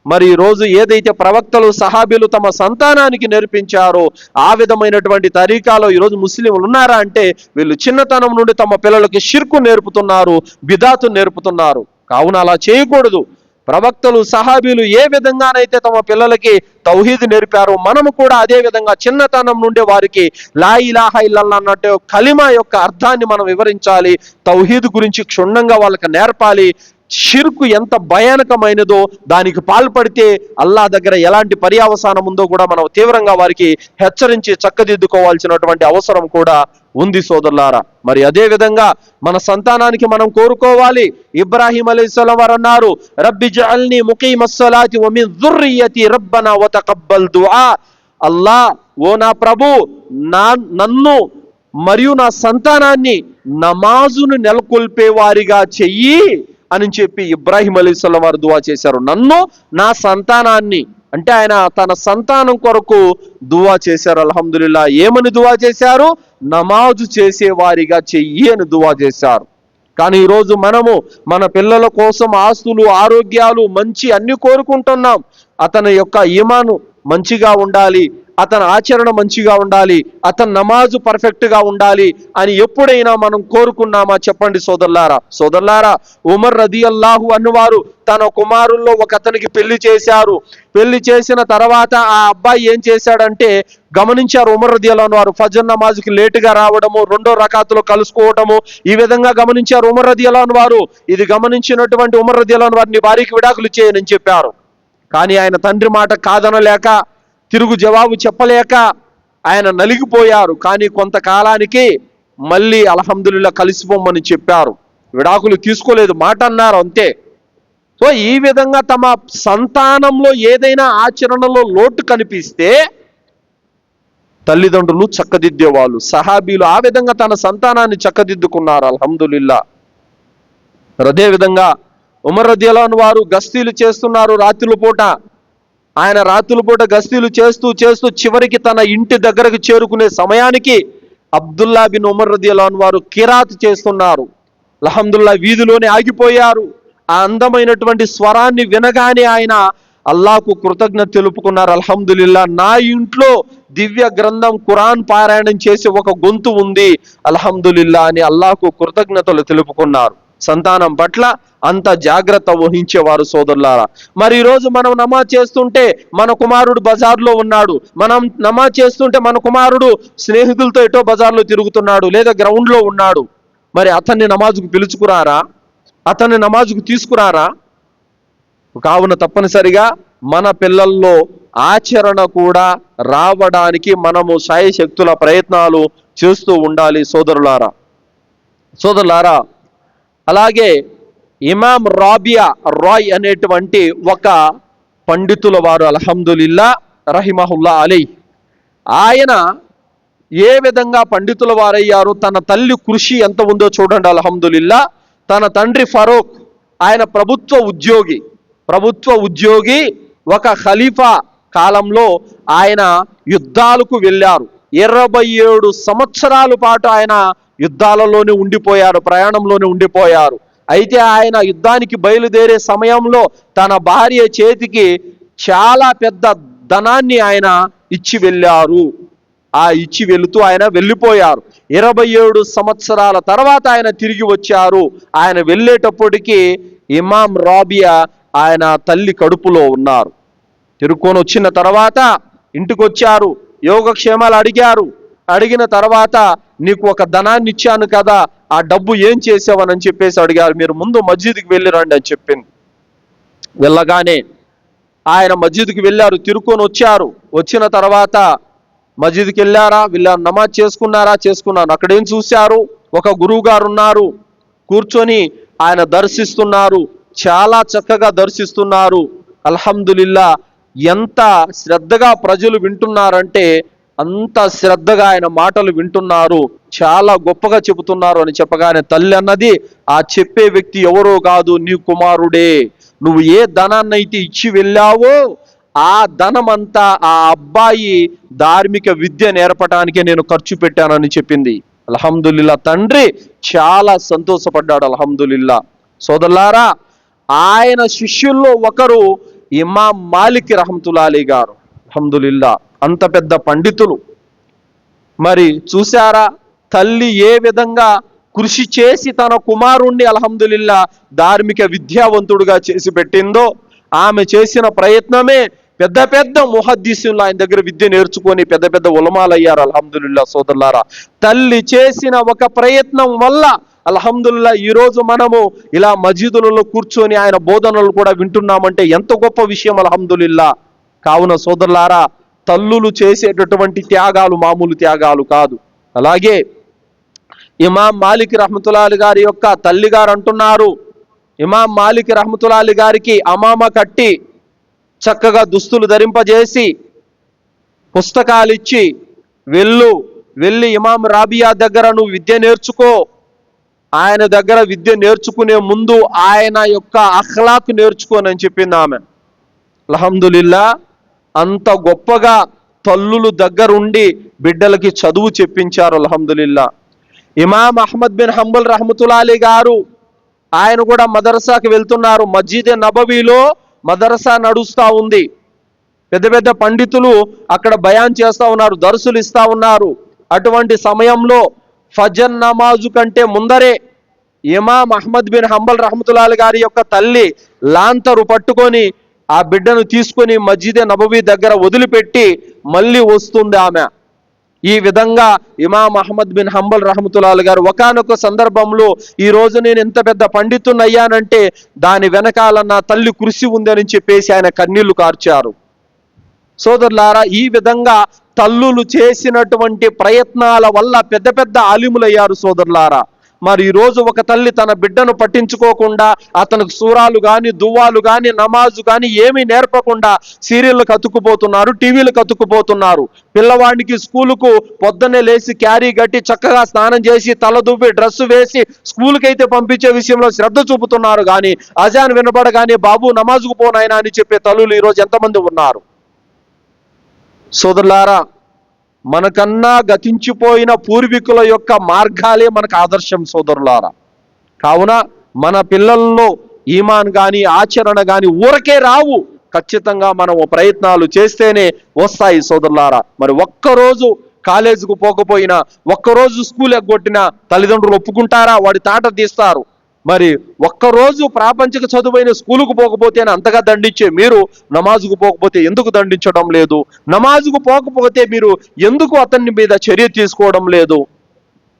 Speaker 1: మరి ఈరోజు ఏదైతే ప్రవక్తలు సహాబీలు తమ సంతానానికి నేర్పించారో ఆ విధమైనటువంటి తరీకాలో ఈరోజు ముస్లింలు ఉన్నారా అంటే వీళ్ళు చిన్నతనం నుండి తమ పిల్లలకి షిర్కు నేర్పుతున్నారు, బిదాతు నేర్పుతున్నారు. కావున అలా చేయకూడదు. ప్రవక్తలు సహాబీలు ఏ విధంగానైతే తమ పిల్లలకి తౌహీద్ నేర్పారో మనము కూడా అదే విధంగా చిన్నతనం నుండి వారికి లా ఇలాహ ఇల్లల్లాహ్ అన్నట్టు కలిమా యొక్క అర్థాన్ని మనం వివరించాలి, తౌహీద్ గురించి క్షుణ్ణంగా వాళ్ళకి నేర్పాలి. షిర్కు ఎంత భయానకమైనదో, దానికి పాల్పడితే అల్లాహ్ దగ్గర ఎలాంటి పర్యావసానం ఉందో కూడా మనం తీవ్రంగా వారికి హెచ్చరించి చక్కదిద్దుకోవాల్సినటువంటి అవసరం కూడా ఉంది సోదరులారా. మరి అదే విధంగా మన సంతానానికి మనం కోరుకోవాలి. ఇబ్రాహీం అలైహిస్సలాం వారు అన్నారు, రబ్బి జఅల్ని ముకీమస్సలాతి వ మిన్ ذుర్రియతి రబ్బనా వ తకబ్బల్ దుఆ. అల్లాహ్, ఓ నా ప్రభు, నన్ను మరియు నా సంతానాన్ని నమాజును నెలకొల్పే వారిగా చెయ్యి అని చెప్పి ఇబ్రాహీం అలైహిస్సలాం వారు దువా చేశారు. నన్ను, నా సంతానాన్ని అంటే ఆయన తన సంతానం కొరకు దువా చేశారు. అల్హమ్దులిల్లా. ఏమని దువా చేశారు? నమాజు చేసే వారిగా చెయ్యి అని దువా చేశారు. కానీ ఈరోజు మనము మన పిల్లల కోసం ఆస్తులు, ఆరోగ్యాలు, మంచి అన్ని కోరుకుంటున్నాం. అతని యొక్క ఈమాను మంచిగా ఉండాలి, అతని ఆచరణ మంచిగా ఉండాలి, అతని నమాజు పర్ఫెక్ట్గా ఉండాలి అని ఎప్పుడైనా మనం కోరుకున్నామా? చెప్పండి సోదరులారా. ఉమర్ రదియల్లాహు అన్హు వారు తన కుమారుల్లో ఒక అతనికి పెళ్లి చేశారు. పెళ్లి చేసిన తర్వాత ఆ అబ్బాయి ఏం చేశాడంటే గమనించారు ఉమర్ రదియల్లాహు వారు. ఫజర్ నమాజుకి లేటుగా రావడము, రెండో రకాతులో కలుసుకోవడము, ఈ విధంగా గమనించారు ఉమర్ రదియల్లాహు వారు. ఇది గమనించినటువంటి ఉమర్ రదియల్లాహు వారిని భార్యకి విడాకులు చేయని చెప్పారు. కానీ ఆయన తండ్రి మాట కాదనలేక, తిరుగు జవాబు చెప్పలేక ఆయన నలిగిపోయారు. కానీ కొంతకాలానికి మళ్ళీ అల్హమ్దులిల్లా కలిసిపోమని చెప్పారు, విడాకులు తీసుకోలేదు, మాట అన్నారు అంతే. సో ఈ విధంగా తమ సంతానంలో ఏదైనా ఆచరణలో లోటు కనిపిస్తే తల్లిదండ్రులు చక్కదిద్దేవాళ్ళు. సహాబీలు ఆ విధంగా తన సంతానాన్ని చక్కదిద్దుకున్నారు అల్హమ్దులిల్లా. అదే విధంగా ఉమర్ రదియల్లాహు వారు గస్తీలు చేస్తున్నారు రాత్రుల పూట. ఆయన రాత్రుల పూట గస్తీలు చేస్తూ చివరికి తన ఇంటి దగ్గరకు చేరుకునే సమయానికి అబ్దుల్లా బిన్ ఉమర్ రదియల్లాహు వారు కిరాత్ చేస్తున్నారు. అల్హమ్దులిల్లా వీధిలోనే ఆగిపోయారు. ఆ అందమైనటువంటి స్వరాన్ని వినగానే ఆయన అల్లాహ్కు కృతజ్ఞత తెలుపుకున్నారు. అల్హమ్దులిల్లా, నా ఇంట్లో దివ్య గ్రంథం ఖురాన్ పారాయణం చేసే ఒక గొంతు ఉంది, అల్హమ్దులిల్లా అని అల్లాహ్కు కృతజ్ఞతలు తెలుపుకున్నారు. సంతానం పట్ల అంత జాగ్రత్త వహించేవారు సోదరులారా. మరి ఈరోజు మనం నమాజ్ చేస్తుంటే మన కుమారుడు బజార్లో ఉన్నాడు, మనం నమాజ్ చేస్తుంటే మన కుమారుడు స్నేహితులతో ఎటో బజార్లో తిరుగుతున్నాడు లేదా గ్రౌండ్లో ఉన్నాడు. మరి అతన్ని నమాజుకు పిలుచుకురారా? అతన్ని నమాజుకు తీసుకురారా? కావున తప్పనిసరిగా మన పిల్లల్లో ఆచరణ కూడా రావడానికి మనము శాయశక్తుల ప్రయత్నాలు చేస్తూ ఉండాలి సోదరులారా. అలాగే ఇమాం రాయ్ అనేటువంటి ఒక పండితుల వారు అల్హమ్దులిల్లా రహిమహుల్లా అలై, ఆయన ఏ విధంగా పండితుల వారయ్యారు, తన తల్లి కృషి ఎంత ఉందో చూడండి. అల్హమ్దులిల్లా, తన తండ్రి ఫరూక్ ఆయన ప్రభుత్వ ఉద్యోగి ఒక ఖలీఫా కాలంలో ఆయన యుద్ధాలకు వెళ్ళారు. 27 సంవత్సరాల పాటు ఆయన యుద్ధాలలోనే ఉండిపోయారు, ప్రయాణంలోనే ఉండిపోయారు. అయితే ఆయన యుద్ధానికి బయలుదేరే సమయంలో తన భార్య చేతికి చాలా పెద్ద ధనాన్ని ఆయన ఇచ్చి వెళ్ళారు. ఆ ఇచ్చి వెళుతూ ఆయన వెళ్ళిపోయారు. 27 సంవత్సరాల తర్వాత ఆయన తిరిగి వచ్చారు. ఆయన వెళ్ళేటప్పటికి ఇమాం రాబియా ఆయన తల్లి కడుపులో ఉన్నారు. తిరుక్కొని వచ్చిన తర్వాత ఇంటికి వచ్చారు, యోగక్షేమాలు అడిగారు. అడిగిన తర్వాత నీకు ఒక ధనాన్ని ఇచ్చాను కదా, ఆ డబ్బు ఏం చేసావని చెప్పేసి అడిగారు. మీరు ముందు మస్జిద్కి వెళ్ళి రండి అని చెప్పింది. వెళ్ళగానే ఆయన మస్జిద్కి వెళ్ళారు, తిరుక్కొని వచ్చారు. వచ్చిన తర్వాత మస్జిద్కి వెళ్ళారు, నమాజ్ చేసుకున్నాను. అక్కడేం చూశారు, ఒక గురువు గారు ఉన్నారు, కూర్చొని ఆయన దర్శిస్తున్నారు. చాలా చక్కగా దర్శిస్తున్నారు. అల్హమ్దులిల్లా, ఎంత శ్రద్ధగా ప్రజలు వింటున్నారంటే అంత శ్రద్ధగా ఆయన మాటలు వింటున్నారు, చాలా గొప్పగా చెబుతున్నారు అని చెప్పగానే తల్లి అన్నది, ఆ చెప్పే వ్యక్తి ఎవరో కాదు, నీ కుమారుడే. నువ్వు ఏ ధనాన్ని అయితే ఇచ్చి వెళ్ళావో ఆ ధనమంతా ఆ అబ్బాయి ధార్మిక విద్య నేర్పటానికే నేను ఖర్చు పెట్టానని చెప్పింది. అల్హమ్దులిల్లా, తండ్రి చాలా సంతోషపడ్డాడు. అల్హమ్దులిల్లా. సోదరులారా, ఆయన శిష్యుల్లో ఒకరు ఇమాం మాలిక్ రహమతుల్లాహి గారు. అల్హమ్దులిల్లా, అంత పెద్ద పండితులు. మరి చూశారా, తల్లి ఏ విధంగా కృషి చేసి తన కుమారుణ్ణి అల్హమ్దులిల్లా ధార్మిక విద్యావంతుడుగా చేసి పెట్టిందో. ఆమె చేసిన ప్రయత్నమే పెద్ద పెద్ద ముహద్దీసులు ఆయన దగ్గర విద్య నేర్చుకొని పెద్ద పెద్ద ఉలమాలయ్యారు. అల్హమ్దులిల్లా. సోదరులారా, తల్లి చేసిన ఒక ప్రయత్నం వల్ల అల్హమ్దులిల్లా ఈరోజు మనము ఇలా మస్జిదులలో కూర్చొని ఆయన బోధనలు కూడా వింటున్నామంటే ఎంత గొప్ప విషయం. అల్హమ్దులిల్లా. కావున సోదరులారా, తల్లులు చేసేటటువంటి త్యాగాలు మామూలు త్యాగాలు కాదు. అలాగే ఇమాం మాలిక్ రహమతుల్లాహి గారి యొక్క తల్లిగారు అంటున్నారు, ఇమాం మాలిక్ రహమతుల్లాహి గారికి అమామ కట్టి చక్కగా దుస్తులు ధరింపజేసి పుస్తకాలు ఇచ్చి వెళ్ళి ఇమాం రాబియా దగ్గర నువ్వు విద్య నేర్చుకో. ఆయన దగ్గర విద్య నేర్చుకునే ముందు ఆయన యొక్క అఖ్లాక్ నేర్చుకోనని చెప్పింది ఆమె. అల్హమ్దులిల్లా, అంత గొప్పగా తల్లులు దగ్గరుండి బిడ్డలకి చదువు చెప్పించారు. అల్హమ్దులిల్లా. ఇమాం అహ్మద్ బిన్ హంబల్ రహమతుల్లాహి గారు ఆయన కూడా మదరసాకి వెళ్తున్నారు. మస్జిద్ నబవీలో మదరసా నడుస్తూ ఉంది. పెద్ద పెద్ద పండితులు అక్కడ బయాన్ చేస్తూ ఉన్నారు, దర్సులు ఇస్తా ఉన్నారు. అటువంటి సమయంలో ఫజర్ నమాజు కంటే ముందరే ఇమాం అహ్మద్ బిన్ హంబల్ రహమతుల్లాహి గారి యొక్క తల్లి లాంతరు పట్టుకొని ఆ బిడ్డను తీసుకొని మస్జిద్ నబవీ దగ్గర వదిలిపెట్టి మళ్ళీ వస్తుంది ఆమె. ఈ విధంగా ఇమాం అహ్మద్ బిన్ హంబల్ రహమతుల్లాహి గారు ఒకానొక సందర్భంలో ఈ రోజు నేను ఎంత పెద్ద పండితుని అయ్యానంటే దాని వెనకాల నా తల్లి కృషి ఉందని చెప్పేసి ఆయన కన్నీళ్లు కార్చారు. సోదరులారా, ఈ విధంగా తల్లులు చేసినటువంటి ప్రయత్నాల వల్ల పెద్ద పెద్ద ఆలిములయ్యారు. సోదరులారా, మరి ఈరోజు ఒక తల్లి తన బిడ్డను పట్టించుకోకుండా అతనికి సూరాలు కానీ దువ్వాలు కానీ నమాజు కానీ ఏమీ నేర్పకుండా సీరియళ్ళకు అతుక్కుపోతున్నారు, టీవీలకు అతుక్కుపోతున్నారు. పిల్లవాడికి స్కూలుకు పొద్దున్నే లేచి క్యారీ కట్టి చక్కగా స్నానం చేసి తల దువ్వి డ్రెస్సు వేసి స్కూల్కి అయితే పంపించే విషయంలో శ్రద్ధ చూపుతున్నారు. కానీ అజాన్ వినబడగానే బాబు నమాజుకు పోనాయనా అని చెప్పే తల్లులు ఈరోజు ఎంతమంది ఉన్నారు. సోదరులారా, మనకన్నా గతించిపోయిన పూర్వీకుల యొక్క మార్గాలే మనకు ఆదర్శం. సోదరులారా, కావున మన పిల్లల్లో ఈమాన్ కానీ ఆచరణ కానీ ఊరకే రావు, ఖచ్చితంగా మనం ప్రయత్నాలు చేస్తేనే వస్తాయి. సోదరులారా, మరి ఒక్కరోజు కాలేజీకు పోకపోయినా ఒక్కరోజు స్కూల్ ఎగ్గొట్టినా తల్లిదండ్రులు ఒప్పుకుంటారా? వాడి తాట తీస్తారు. మరి ఒక్కరోజు ప్రాపంచిక చదువైన స్కూలుకు పోకపోతే అంతగా దండించే మీరు నమాజుకు పోకపోతే ఎందుకు దండించడం లేదు? నమాజుకు పోకపోతే మీరు ఎందుకు అతని మీద చర్య తీసుకోవడం లేదు?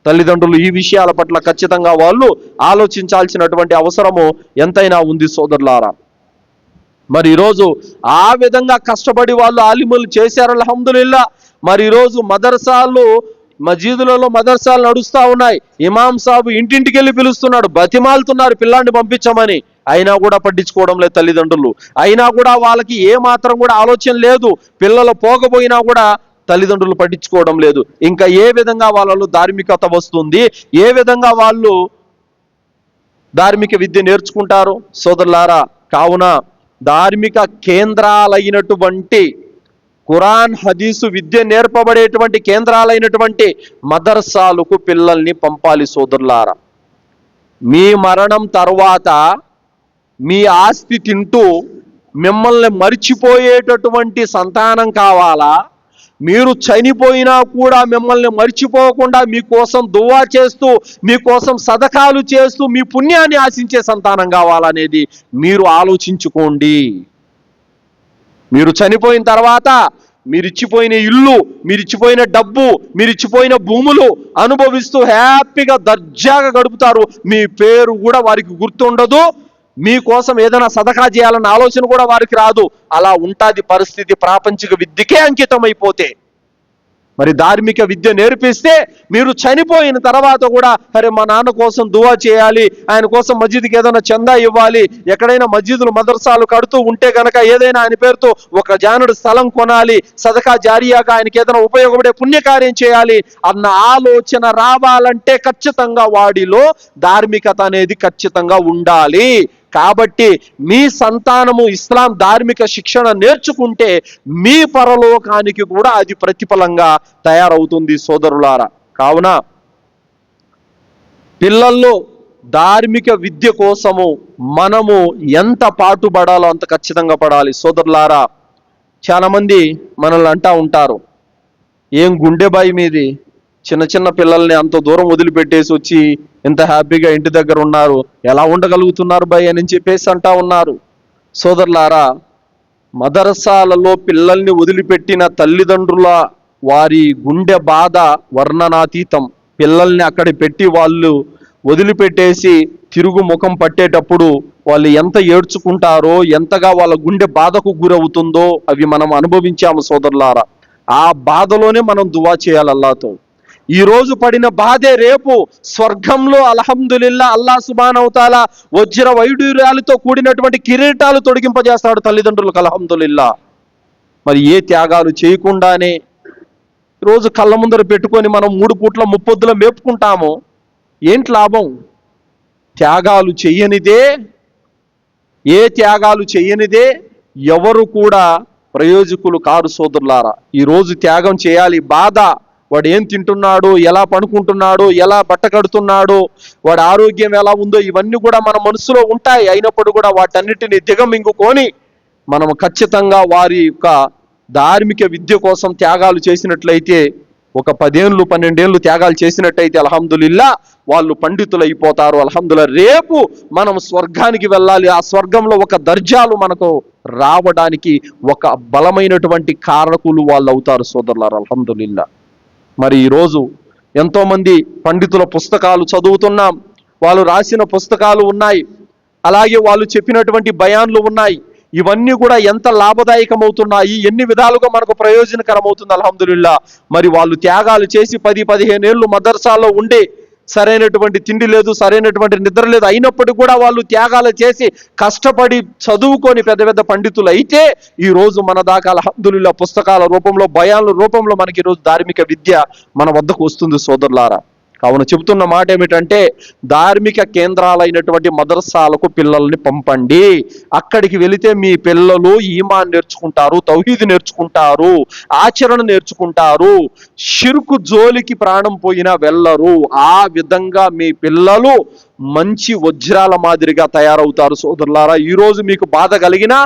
Speaker 1: తల్లిదండ్రులు ఈ విషయాల పట్ల ఖచ్చితంగా వాళ్ళు ఆలోచించాల్సినటువంటి అవసరము ఎంతైనా ఉంది. సోదరులారా, మరి ఈరోజు ఆ విధంగా కష్టపడి వాళ్ళు ఆలిములు చేశారు. అల్హమ్దులిల్లా. మరి ఈరోజు మస్జిదులలో మదర్సాలు నడుస్తూ ఉన్నాయి. ఇమాం సాబు ఇంటింటికి వెళ్ళి పిలుస్తున్నాడు, బతిమాలుతున్నారు పిల్లాన్ని పంపించమని. అయినా కూడా పట్టించుకోవడం లేదు తల్లిదండ్రులు. అయినా కూడా వాళ్ళకి ఏ మాత్రం కూడా ఆలోచన లేదు. పిల్లలు పోకపోయినా కూడా తల్లిదండ్రులు పట్టించుకోవడం లేదు. ఇంకా ఏ విధంగా వాళ్ళలో ధార్మికత వస్తుంది? ఏ విధంగా వాళ్ళు ధార్మిక విద్య నేర్చుకుంటారు? సోదరులారా, కావున ధార్మిక కేంద్రాలైనటువంటి ఖురాన్ హదీసు విద్య నేర్పబడేటువంటి కేంద్రాలైనటువంటి మదర్సాలకు పిల్లల్ని పంపాలి. సోదరులారా, మీ మరణం తర్వాత మీ ఆస్తి తింటూ మిమ్మల్ని మర్చిపోయేటటువంటి సంతానం కావాలా? మీరు చనిపోయినా కూడా మిమ్మల్ని మర్చిపోకుండా మీకోసం దువా చేస్తూ మీకోసం సదకాలు చేస్తూ మీ పుణ్యాన్ని ఆశించే సంతానం కావాలనేది మీరు ఆలోచించుకోండి. మీరు చనిపోయిన తర్వాత మీరిచ్చిపోయిన ఇల్లు, మీరిచ్చిపోయిన డబ్బు, మీరిచ్చిపోయిన భూములు అనుభవిస్తూ హ్యాపీగా దర్జాగా గడుపుతారు. మీ పేరు కూడా వారికి గుర్తుండదు. మీకోసం ఏదైనా సదకా చేయాలన్న ఆలోచన కూడా వారికి రాదు. అలా ఉంటుంది పరిస్థితి ప్రాపంచిక విద్యకే అంకితం అయిపోతే. మరి ధార్మిక విద్య నేర్పిస్తే మీరు చనిపోయిన తర్వాత కూడా అరే మా నాన్న కోసం దువా చేయాలి, ఆయన కోసం మస్జిద్కి ఏదైనా చందా ఇవ్వాలి, ఎక్కడైనా మస్జిదులు మదర్సాలు కడుతూ ఉంటే కనుక ఏదైనా ఆయన పేరుతో ఒక జానుడు స్థలం కొనాలి, సదకా జారియాగా ఆయనకి ఏదైనా ఉపయోగపడే పుణ్యకార్యం చేయాలి అన్న ఆలోచన రావాలంటే ఖచ్చితంగా వాడిలో ధార్మికత అనేది ఖచ్చితంగా ఉండాలి. కాబట్టి మీ సంతానము ఇస్లాం ధార్మిక శిక్షణ నేర్చుకుంటే మీ పరలోకానికి కూడా అది ప్రతిఫలంగా తయారవుతుంది సోదరులారా. కావున పిల్లల్లో ధార్మిక విద్య కోసము మనము ఎంత పాటుపడాలో అంత ఖచ్చితంగా పడాలి సోదరులారా. చాలా మంది మనల్ని అంటా ఉంటారు, ఏం గుండె బాయి మీది, చిన్న చిన్న పిల్లల్ని అంత దూరం వదిలిపెట్టేసి వచ్చి ఎంత హ్యాపీగా ఇంటి దగ్గర ఉన్నారు, ఎలా ఉండగలుగుతున్నారు బాయ్ అని చెప్పేసి అంటా ఉన్నారు. సోదరులారా, మదరసాలలో పిల్లల్ని వదిలిపెట్టిన తల్లిదండ్రుల వారి గుండె బాధ వర్ణనాతీతం. పిల్లల్ని అక్కడ పెట్టి వాళ్ళు వదిలిపెట్టేసి తిరుగు ముఖం పట్టేటప్పుడు వాళ్ళు ఎంత ఏడ్చుకుంటారో, ఎంతగా వాళ్ళ గుండె బాధకు గురవుతుందో అవి మనం అనుభవించాము సోదరులారా. ఆ బాధలోనే మనం దువా చేయాలి అల్లాతో. ఈ రోజు పడిన బాధే రేపు స్వర్గంలో అల్హమ్దులిల్లా అల్లాహ్ సుబ్హానహు తఆలా వజ్ర వైడూర్యాలతో కూడినటువంటి కిరీటాలు తొడిగింపజేస్తాడు తల్లిదండ్రులకు అల్హమ్దులిల్లా. మరి ఏ త్యాగాలు చేయకుండానే రోజు కళ్ళ ముందర పెట్టుకొని మనం 3 పూట్ల ముప్పొద్దుల మేపుకుంటాము, ఏంటి లాభం? త్యాగాలు చెయ్యనిదే, ఏ త్యాగాలు చెయ్యనిదే ఎవరు కూడా ప్రయోజకులు కారు సోదరులారా. ఈరోజు త్యాగం చేయాలి. బాధ, వాడు ఏం తింటున్నాడు, ఎలా పడుకుంటున్నాడు, ఎలా బట్ట కడుతున్నాడు, వాడి ఆరోగ్యం ఎలా ఉందో ఇవన్నీ కూడా మన మనసులో ఉంటాయి. అయినప్పుడు కూడా వాటన్నిటిని దిగమింగుకొని మనం ఖచ్చితంగా వారి యొక్క ధార్మిక విద్య కోసం త్యాగాలు చేసినట్లయితే, ఒక 10 ఏళ్ళు 12 ఏళ్ళు త్యాగాలు చేసినట్టయితే అల్హమ్దులిల్లా వాళ్ళు పండితులు అయిపోతారు. అల్హమ్దుల్లా రేపు మనం స్వర్గానికి వెళ్ళాలి. ఆ స్వర్గంలో ఒక దర్జాలు మనకు రావడానికి ఒక బలమైనటువంటి కారకులు వాళ్ళు అవుతారు సోదరులారు అల్హమ్దులిల్లా. మరి ఈరోజు ఎంతోమంది పండితుల పుస్తకాలు చదువుతున్నాం, వాళ్ళు రాసిన పుస్తకాలు ఉన్నాయి, అలాగే వాళ్ళు చెప్పినటువంటి బయాన్లు ఉన్నాయి. ఇవన్నీ కూడా ఎంత లాభదాయకమవుతున్నాయి, ఎన్ని విధాలుగా మనకు ప్రయోజనకరమవుతుంది అల్హమ్దులిల్లా. మరి వాళ్ళు త్యాగాలు చేసి 10-15 ఏళ్ళు మదర్సాలో ఉండి సరైనటువంటి తిండి లేదు, సరైనటువంటి నిద్ర లేదు, అయినప్పటికీ కూడా వాళ్ళు త్యాగాలు చేసి కష్టపడి చదువుకొని పెద్ద పెద్ద పండితులు అయితే ఈరోజు మన దాకా అల్హమ్దులిల్లా పుస్తకాల రూపంలో, బయాన్ల రూపంలో మనకి ఈరోజు ధార్మిక విద్య మన వద్దకు వస్తుంది సోదరులారా. కావున చెబుతున్న మాట ఏమిటంటే, ధార్మిక కేంద్రాలైనటువంటి మదర్సాలకు పిల్లల్ని పంపండి. అక్కడికి వెళితే మీ పిల్లలు ఈమాన్ నేర్చుకుంటారు, తౌహీద్ నేర్చుకుంటారు, ఆచరణ నేర్చుకుంటారు, షిర్కు జోలికి ప్రాణం పోయినా వెళ్ళరు. ఆ విధంగా మీ పిల్లలు మంచి వజ్రాల మాదిరిగా తయారవుతారు సోదరులారా. ఈరోజు మీకు బాధ కలిగినా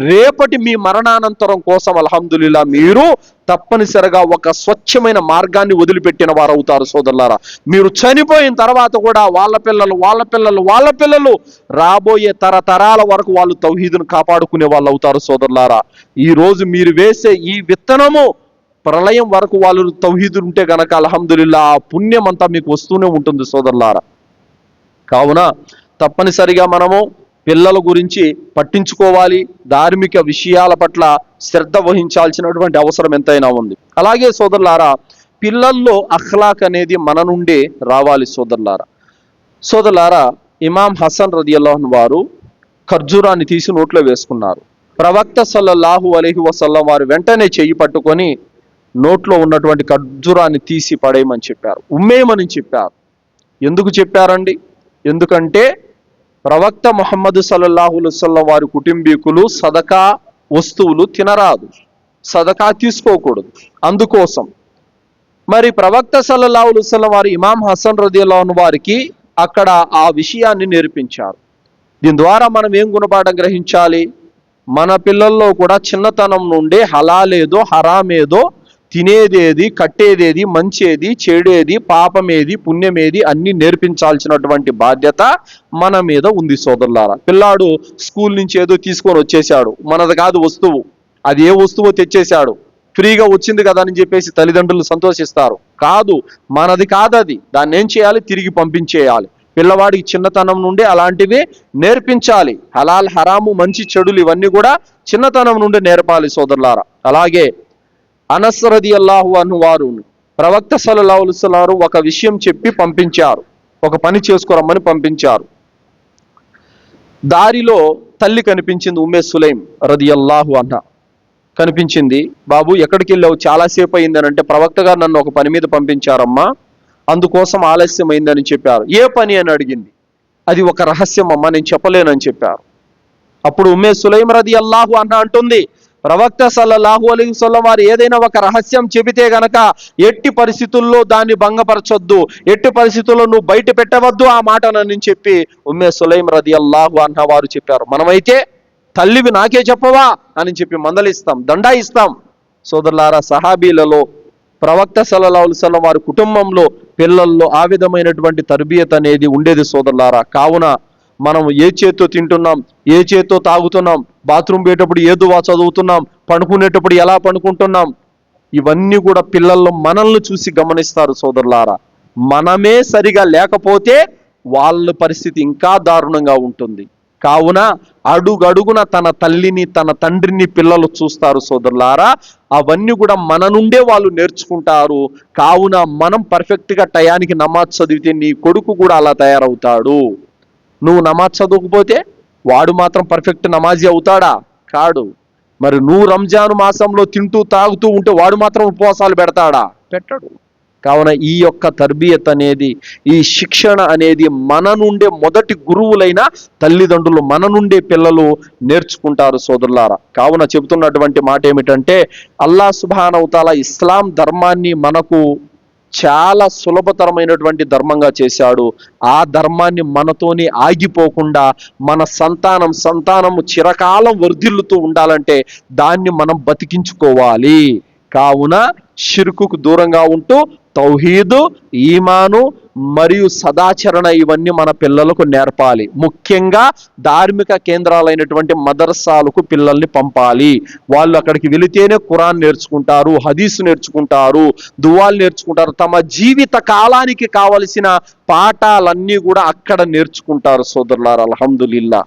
Speaker 1: రేపటి మీ మరణానంతరం కోసం అల్హమ్దులిల్లా మీరు తప్పనిసరిగా ఒక స్వచ్ఛమైన మార్గాన్ని వదిలిపెట్టిన వారు అవుతారు సోదరులారా. మీరు చనిపోయిన తర్వాత కూడా వాళ్ళ పిల్లలు రాబోయే తరతరాల వరకు వాళ్ళు తౌహీదును కాపాడుకునే వాళ్ళు అవుతారు సోదరులారా. ఈ రోజు మీరు వేసే ఈ విత్తనము ప్రళయం వరకు వాళ్ళు తౌహీదు ఉంటే గనక అల్హమ్దులిల్లా ఆ పుణ్యం అంతా మీకు వస్తూనే ఉంటుంది సోదరులారా. కావున తప్పనిసరిగా మనము పిల్లల గురించి పట్టించుకోవాలి, ధార్మిక విషయాల పట్ల శ్రద్ధ వహించాల్సినటువంటి అవసరం ఎంతైనా ఉంది. అలాగే సోదరులారా, పిల్లల్లో అఖ్లాక్ అనేది మన నుండే రావాలి సోదరులారా. ఇమాం హసన్ రదియల్లాహు అన్హు వారు ఖర్జూరాన్ని తీసి నోట్లో వేసుకున్నారు. ప్రవక్త సల్లల్లాహు అలైహి వసల్లం వారు వెంటనే చెయ్యి పట్టుకొని నోట్లో ఉన్నటువంటి ఖర్జూరాన్ని తీసి పడేయమని చెప్పారు, ఉమ్మేయమని చెప్పారు. ఎందుకు చెప్పారండి? ఎందుకంటే ప్రవక్త ముహమ్మద్ సల్లల్లాహు అలైహి వసల్లం వారి కుటుంబీకులు సదకా వస్తువులు తినరాదు, సదకా తీసుకోకూడదు. అందుకోసం మరి ప్రవక్త సల్లల్లాహు అలైహి వసల్లం వారి ఇమాం హసన్ రదియల్లాహు అన్హు వారికి అక్కడ ఆ విషయాన్ని నేర్పించారు. దీని ద్వారా మనం ఏం గుణపాఠం గ్రహించాలి? మన పిల్లల్లో కూడా చిన్నతనం నుండే హలాలేదో హరామేదో, తినేదేది, కట్టేదేది, మంచేది, చెడేది, పాపమేది, పుణ్యమేది అన్ని నేర్పించాల్సినటువంటి బాధ్యత మన మీద ఉంది సోదరులారా. పిల్లాడు స్కూల్ నుంచి ఏదో తీసుకొని వచ్చేసాడు, మనది కాదు వస్తువు, అది ఏ వస్తువో తెచ్చేశాడు, ఫ్రీగా వచ్చింది కదా అని చెప్పేసి తల్లిదండ్రులు సంతోషిస్తారు. కాదు, మనది కాదది. దాన్ని ఏం చేయాలి? తిరిగి పంపించేయాలి. పిల్లవాడికి చిన్నతనం నుండి అలాంటివి నేర్పించాలి. హలాల్ హరాము, మంచి చెడులు ఇవన్నీ కూడా చిన్నతనం నుండి నేర్పాలి సోదరులారా. అలాగే అనస్ రదియల్లాహు అన్హు వారు ప్రవక్త సల్లల్లాహు అలైహి వసల్లం ఒక విషయం చెప్పి పంపించారు, ఒక పని చేసుకురమ్మని పంపించారు. దారిలో తల్లి కనిపించింది, ఉమ్మే సులైం రదియల్లాహు అన్హా కనిపించింది. బాబు ఎక్కడికి వెళ్ళావు, చాలాసేపు అయిందని అంటే, ప్రవక్త గారు నన్ను ఒక పని మీద పంపించారమ్మా, అందుకోసం ఆలస్యం అయిందని చెప్పారు. ఏ పని అని అడిగింది. అది ఒక రహస్యం అమ్మా, నేను చెప్పలేనని చెప్పారు. అప్పుడు ఉమ్మే సులైం రదియల్లాహు అన్హా అంటుంది, ప్రవక్త సల్లల్లాహు అలైహి వసల్లం వారు ఏదైనా ఒక రహస్యం చెబితే గనక ఎట్టి పరిస్థితుల్లో దాన్ని భంగపరచొద్దు, ఎట్టి పరిస్థితుల్లో నువ్వు బయట పెట్టవద్దు ఆ మాటనని చెప్పి ఉమ్మే సులైం రదియల్లాహు అన్హా వారు చెప్పారు. మనమైతే తల్లివి నాకే చెప్పవా అని చెప్పి మందలిస్తాం, దండాయిస్తాం. సోదరులారా, సహాబీలలో ప్రవక్త సల్లల్లాహు అలైహి వసల్లం వారి కుటుంబంలో పిల్లల్లో ఆ విధమైనటువంటి తర్బియత్ అనేది ఉండేది సోదరులారా. కావున మనం ఏ చేత్తో తింటున్నాం, ఏ చేత్తో తాగుతున్నాం, బాత్రూమ్ పోయేటప్పుడు ఏ దువా చదువుతున్నాం, పడుకునేటప్పుడు ఎలా పడుకుంటున్నాం, ఇవన్నీ కూడా పిల్లల్లో మనల్ని చూసి గమనిస్తారు సోదరులారా. మనమే సరిగా లేకపోతే వాళ్ళ పరిస్థితి ఇంకా దారుణంగా ఉంటుంది. కావున అడుగడుగున తన తల్లిని తన తండ్రిని పిల్లలు చూస్తారు సోదరులారా. అవన్నీ కూడా మన నుండే వాళ్ళు నేర్చుకుంటారు. కావున మనం పర్ఫెక్ట్గా టయానికి నమాజ్ చదివితే నీ కొడుకు కూడా అలా తయారవుతాడు. నువ్వు నమాజ్ చదవకపోతే వాడు మాత్రం పర్ఫెక్ట్ నమాజీ అవుతాడా? కాడు. మరి నువ్వు రంజాను మాసంలో తింటూ తాగుతూ ఉంటే వాడు మాత్రం ఉపవాసాలు పెడతాడా? పెట్టడు. కావున ఈ యొక్క తర్బియత్ అనేది, ఈ శిక్షణ అనేది మన నుండే మొదటి గురువులైన తల్లిదండ్రులు, మన నుండే పిల్లలు నేర్చుకుంటారు సోదరులారా. కావున చెబుతున్నటువంటి మాట ఏమిటంటే, అల్లాహ్ సుబ్హానహు తఆలా ఇస్లాం ధర్మాన్ని మనకు చాలా సులభతరమైనటువంటి ధర్మంగా చేశాడు. ఆ ధర్మాన్ని మనతోని ఆగిపోకుండా మన సంతానము చిరకాలం వర్ధిల్లుతూ ఉండాలంటే దాన్ని మనం బతికించుకోవాలి. కావున షిర్కుకు దూరంగా ఉంటూ తౌహీదు, ఈమాను మరియు సదాచరణ ఇవన్నీ మన పిల్లలకు నేర్పాలి. ముఖ్యంగా ధార్మిక కేంద్రాలైనటువంటి మదర్సాలకు పిల్లల్ని పంపాలి. వాళ్ళు అక్కడికి వెళితేనే ఖురాన్ నేర్చుకుంటారు, హదీసు నేర్చుకుంటారు, దువాలు నేర్చుకుంటారు. తమ జీవిత కాలానికి కావలసిన పాఠాలన్నీ కూడా అక్కడ నేర్చుకుంటారు సోదరులారా. అల్హమ్దులిల్లా.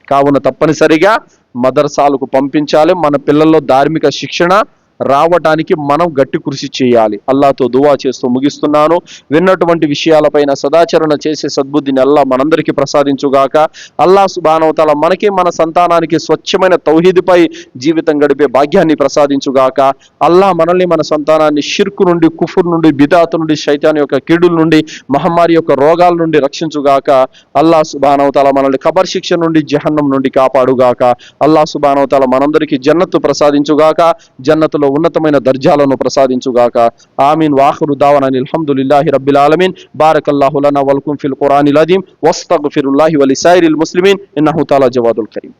Speaker 1: కావున తప్పనిసరిగా మదర్సాలకు పంపించాలి. మన పిల్లల్లో ధార్మిక శిక్షణ రావటానికి మనం గట్టి కృషి చేయాలి. అల్లాహ్తో దువా చేస్తూ ముగిస్తున్నాను. విన్నటువంటి విషయాలపైన సదాచరణ చేసే సద్బుద్ధిని అల్లాహ్ మనందరికీ ప్రసాదించుగాక. అల్లాహ్ సుబ్హానహు తఆలా మనకి మన సంతానానికి స్వచ్ఛమైన తౌహీదుపై జీవితం గడిపే భాగ్యాన్ని ప్రసాదించుగాక. అల్లాహ్ మనల్ని మన సంతానాన్ని షిర్కు నుండి, కుఫుర్ నుండి, బిదాత్ నుండి, శైతాన్ యొక్క కీడుల నుండి, మహమ్మారి యొక్క రోగాల నుండి రక్షించుగాక. అల్లాహ్ సుబ్హానహు తఆలా మనల్ని ఖబర్ శిక్ష నుండి, జహన్నం నుండి కాపాడుగాక. అల్లాహ్ సుబ్హానహు తఆలా మనందరికీ జన్నత్తు ప్రసాదించుగాక, జన్నతులో ఉన్నతమైన దర్జాలను ప్రసాదించుగాక. ఆమీన్. వాఖిరు దావానా అల్హమ్దులిల్లాహి రబ్బిల్ ఆలమీన్. బారకల్లాహు లనా వలకుం ఫిల్ ఖురానిల్ అజీమ్ వస్తగ్ఫిరుల్లాహి వలిసాయిరిల్ ముస్లిమీన్ ఇన్నహు తఆలా జవాదుల్ కరీం.